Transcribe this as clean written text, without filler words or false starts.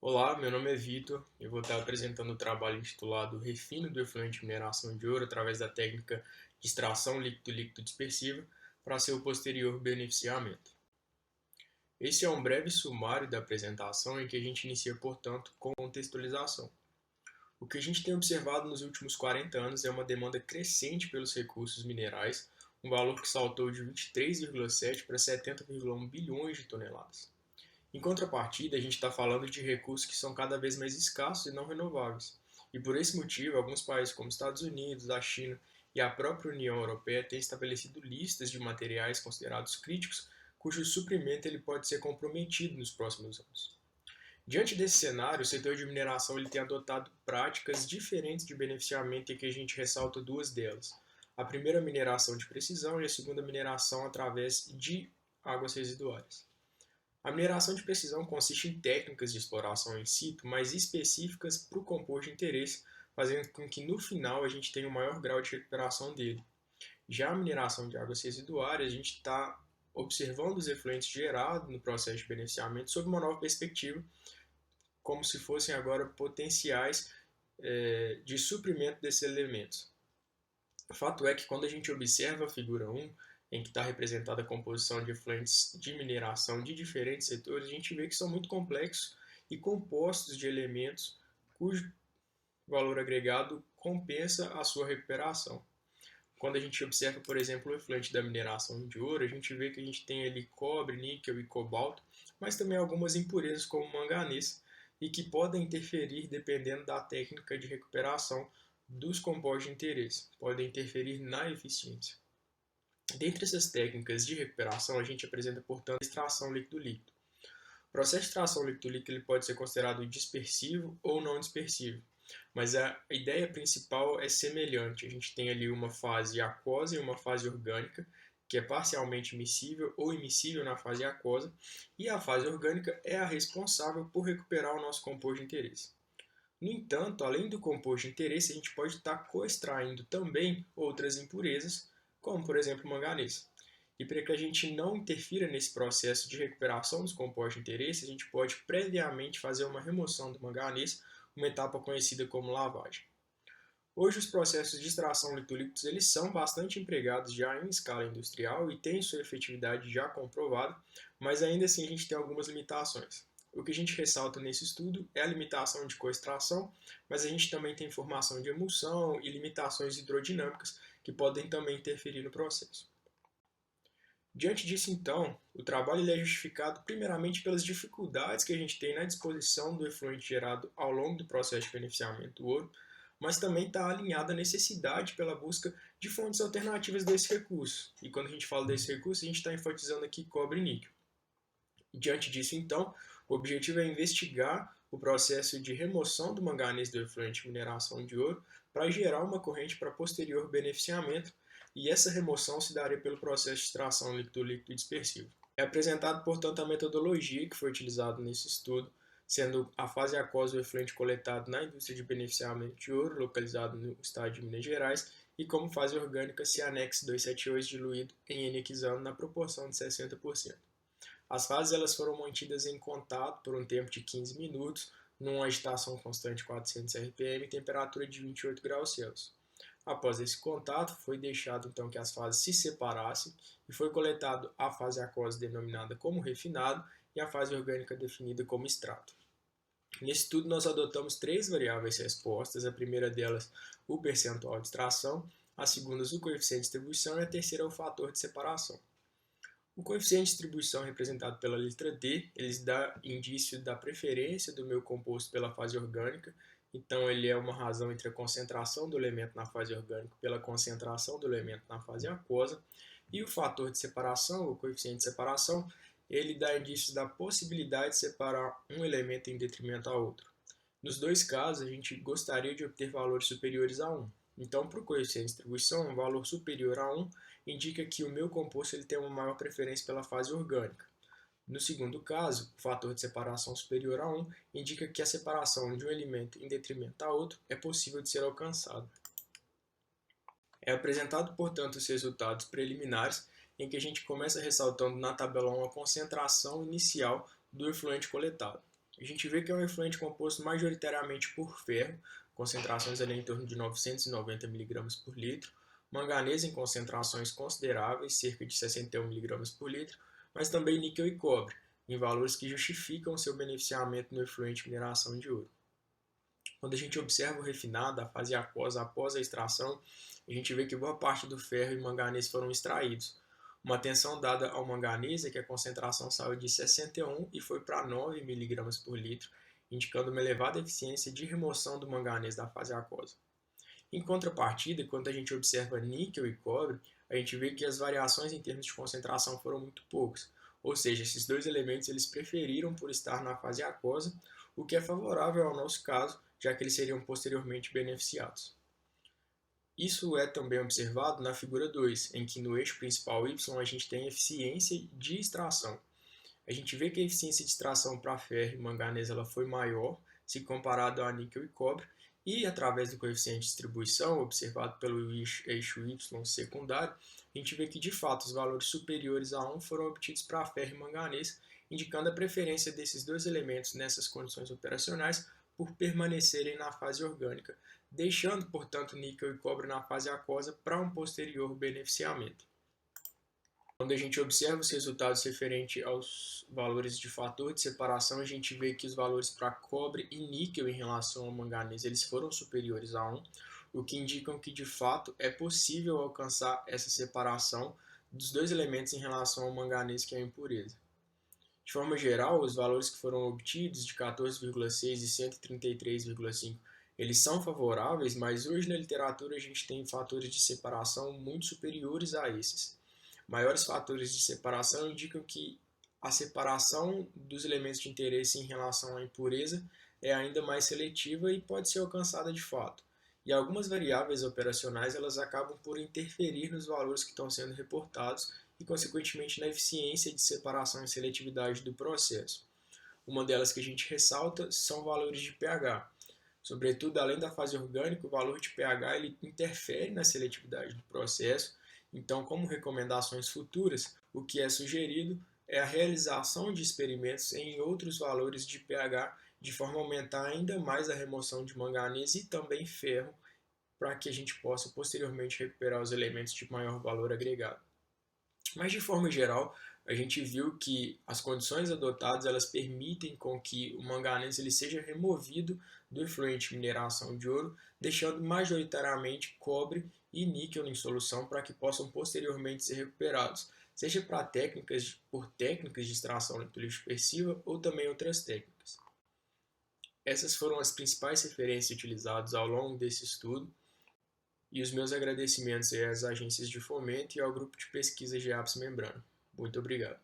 Olá, meu nome é Vitor e eu vou estar apresentando o trabalho intitulado Refino do efluente de mineração de ouro através da técnica de extração líquido-líquido dispersiva para seu posterior beneficiamento. Esse é um breve sumário da apresentação em que a gente inicia, portanto, com contextualização. O que a gente tem observado nos últimos 40 anos é uma demanda crescente pelos recursos minerais, um valor que saltou de 23,7 para 70,1 bilhões de toneladas. Em contrapartida, a gente está falando de recursos que são cada vez mais escassos e não renováveis. E por esse motivo, alguns países como Estados Unidos, a China e a própria União Europeia têm estabelecido listas de materiais considerados críticos, cujo suprimento ele pode ser comprometido nos próximos anos. Diante desse cenário, o setor de mineração ele tem adotado práticas diferentes de beneficiamento e que a gente ressalta duas delas. A primeira, a mineração de precisão, e a segunda, a mineração através de águas residuárias. A mineração de precisão consiste em técnicas de exploração in situ mais específicas para o composto de interesse, fazendo com que no final a gente tenha um maior grau de recuperação dele. Já a mineração de águas residuárias, a gente está observando os efluentes gerados no processo de beneficiamento sob uma nova perspectiva, como se fossem agora potenciais de suprimento desses elementos. O fato é que quando a gente observa a figura 1, em que está representada a composição de efluentes de mineração de diferentes setores, a gente vê que são muito complexos e compostos de elementos cujo valor agregado compensa a sua recuperação. Quando a gente observa, por exemplo, o efluente da mineração de ouro, a gente vê que a gente tem ali cobre, níquel e cobalto, mas também algumas impurezas como manganês, e que podem interferir dependendo da técnica de recuperação dos compostos de interesse, podem interferir na eficiência. Dentre essas técnicas de recuperação, a gente apresenta, portanto, a extração líquido-líquido. O processo de extração líquido-líquido pode ser considerado dispersivo ou não dispersivo, mas a ideia principal é semelhante. A gente tem ali uma fase aquosa e uma fase orgânica, que é parcialmente immiscível ou immiscível na fase aquosa, e a fase orgânica é a responsável por recuperar o nosso composto de interesse. No entanto, além do composto de interesse, a gente pode estar coextraindo também outras impurezas, como por exemplo o manganês. E para que a gente não interfira nesse processo de recuperação dos compostos de interesse, a gente pode previamente fazer uma remoção do manganês, uma etapa conhecida como lavagem. Hoje os processos de extração litolíquidos eles são bastante empregados já em escala industrial e têm sua efetividade já comprovada, mas ainda assim a gente tem algumas limitações. O que a gente ressalta nesse estudo é a limitação de coextração, mas a gente também tem formação de emulsão e limitações hidrodinâmicas que podem também interferir no processo. Diante disso, então, o trabalho é justificado primeiramente pelas dificuldades que a gente tem na disposição do efluente gerado ao longo do processo de beneficiamento do ouro, mas também está alinhada à necessidade pela busca de fontes alternativas desse recurso. E quando a gente fala desse recurso, a gente está enfatizando aqui cobre e níquel. Diante disso, então, o objetivo é investigar o processo de remoção do manganês do efluente de mineração de ouro para gerar uma corrente para posterior beneficiamento, e essa remoção se daria pelo processo de extração líquido-líquido dispersivo. É apresentado, portanto, a metodologia que foi utilizada nesse estudo, sendo a fase aquosa do efluente coletado na indústria de beneficiamento de ouro, localizado no estado de Minas Gerais, e como fase orgânica Cianex 278 diluído em N-hexano na proporção de 60%. As fases elas foram mantidas em contato por um tempo de 15 minutos, numa agitação constante de 400 RPM e temperatura de 28 graus Celsius. Após esse contato, foi deixado então que as fases se separassem e foi coletado a fase aquosa denominada como refinado e a fase orgânica definida como extrato. Nesse estudo, nós adotamos três variáveis respostas, a primeira delas o percentual de extração, a segunda o coeficiente de distribuição e a terceira o fator de separação. O coeficiente de distribuição representado pela letra D, ele dá indício da preferência do meu composto pela fase orgânica, então ele é uma razão entre a concentração do elemento na fase orgânica pela concentração do elemento na fase aquosa, e o fator de separação, o coeficiente de separação, ele dá indícios da possibilidade de separar um elemento em detrimento a outro. Nos dois casos, a gente gostaria de obter valores superiores a 1. Então, para o coeficiente de distribuição, um valor superior a 1 indica que o meu composto ele tem uma maior preferência pela fase orgânica. No segundo caso, o fator de separação superior a 1 indica que a separação de um elemento em detrimento a outro é possível de ser alcançada. É apresentado, portanto, os resultados preliminares, em que a gente começa ressaltando na tabela 1 a concentração inicial do efluente coletado. A gente vê que é um efluente composto majoritariamente por ferro, concentrações ali em torno de 990 mg por litro, manganês em concentrações consideráveis, cerca de 61 mg por litro, mas também níquel e cobre, em valores que justificam seu beneficiamento no efluente mineração de ouro. Quando a gente observa o refinado, a fase aquosa após a extração, a gente vê que boa parte do ferro e manganês foram extraídos. Uma atenção dada ao manganês é que a concentração saiu de 61 e foi para 9 mg por litro, indicando uma elevada eficiência de remoção do manganês da fase aquosa. Em contrapartida, quando a gente observa níquel e cobre, a gente vê que as variações em termos de concentração foram muito poucas, ou seja, esses dois elementos eles preferiram por estar na fase aquosa, o que é favorável ao nosso caso, já que eles seriam posteriormente beneficiados. Isso é também observado na figura 2, em que no eixo principal Y a gente tem eficiência de extração. A gente vê que a eficiência de extração para ferro e manganês ela foi maior se comparado a níquel e cobre, e através do coeficiente de distribuição observado pelo eixo Y secundário, a gente vê que de fato os valores superiores a 1 foram obtidos para ferro e manganês, indicando a preferência desses dois elementos nessas condições operacionais por permanecerem na fase orgânica, deixando, portanto, níquel e cobre na fase aquosa para um posterior beneficiamento. Quando a gente observa os resultados referentes aos valores de fator de separação, a gente vê que os valores para cobre e níquel em relação ao manganês eles foram superiores a 1, o que indicam que de fato é possível alcançar essa separação dos dois elementos em relação ao manganês, que é a impureza. De forma geral, os valores que foram obtidos de 14,6 e 133,5 eles são favoráveis, mas hoje na literatura a gente tem fatores de separação muito superiores a esses. Maiores fatores de separação indicam que a separação dos elementos de interesse em relação à impureza é ainda mais seletiva e pode ser alcançada de fato. E algumas variáveis operacionais elas acabam por interferir nos valores que estão sendo reportados e, consequentemente, na eficiência de separação e seletividade do processo. Uma delas que a gente ressalta são valores de pH. Sobretudo, além da fase orgânica, o valor de pH ele interfere na seletividade do processo. Então, como recomendações futuras, o que é sugerido é a realização de experimentos em outros valores de pH, de forma a aumentar ainda mais a remoção de manganês e também ferro, para que a gente possa posteriormente recuperar os elementos de maior valor agregado. Mas de forma geral, a gente viu que as condições adotadas elas permitem com que o manganês ele seja removido do efluente mineração de ouro, deixando majoritariamente cobre e níquel em solução para que possam posteriormente ser recuperados, seja por técnicas de extração eletrolito-dispersiva ou também outras técnicas. Essas foram as principais referências utilizadas ao longo desse estudo, e os meus agradecimentos às agências de fomento e ao grupo de pesquisa GEAPS Membrana. Muito obrigado.